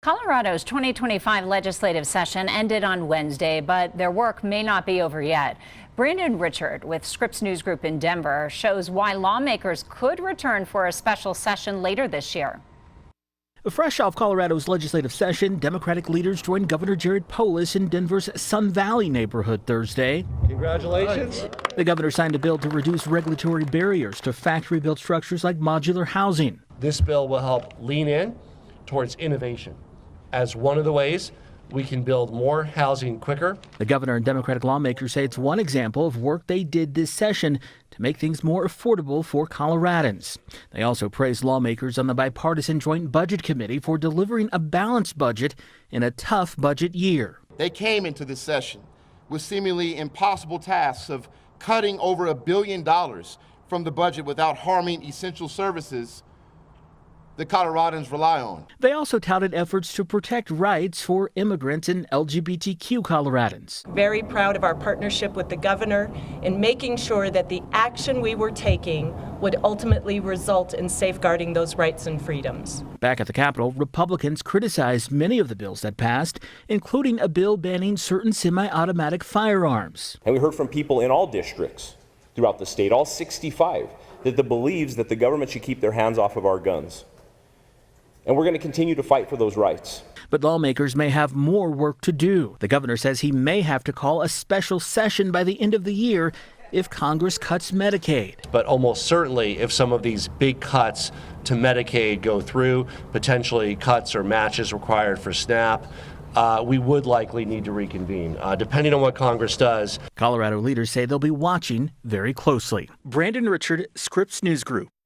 Colorado's 2025 legislative session ended on Wednesday, but their work may not be over yet. Brandon Richard with Scripps News Group in Denver shows why lawmakers could return for a special session later this year. Fresh off Colorado's legislative session, Democratic leaders joined Governor Polis in Denver's Sun Valley neighborhood Thursday. Congratulations. The governor signed a bill to reduce regulatory barriers to factory-built structures like modular housing. This bill will help lean in towards innovation as one of the ways we can build more housing quicker. The governor and Democratic lawmakers say it's one example of work they did this session to make things more affordable for Coloradans. They also praised lawmakers on the bipartisan Joint Budget Committee for delivering a balanced budget in a tough budget year. They came into this session with seemingly impossible tasks of cutting over $1 billion from the budget without harming essential services that Coloradans rely on. They also touted efforts to protect rights for immigrants and LGBTQ Coloradans. Very proud of our partnership with the governor in making sure that the action we were taking would ultimately result in safeguarding those rights and freedoms. Back at the Capitol, Republicans criticized many of the bills that passed, including a bill banning certain semi-automatic firearms. And we heard from people in all districts throughout the state, all 65, that believes that the government should keep their hands off of our guns. And we're going to continue to fight for those rights. But lawmakers may have more work to do. The governor says he may have to call a special session by the end of the year if Congress cuts Medicaid. But almost certainly, if some of these big cuts to Medicaid go through, potentially cuts or matches required for SNAP, we would likely need to reconvene, depending on what Congress does. Colorado leaders say they'll be watching very closely. Brandon Richard, Scripps News Group.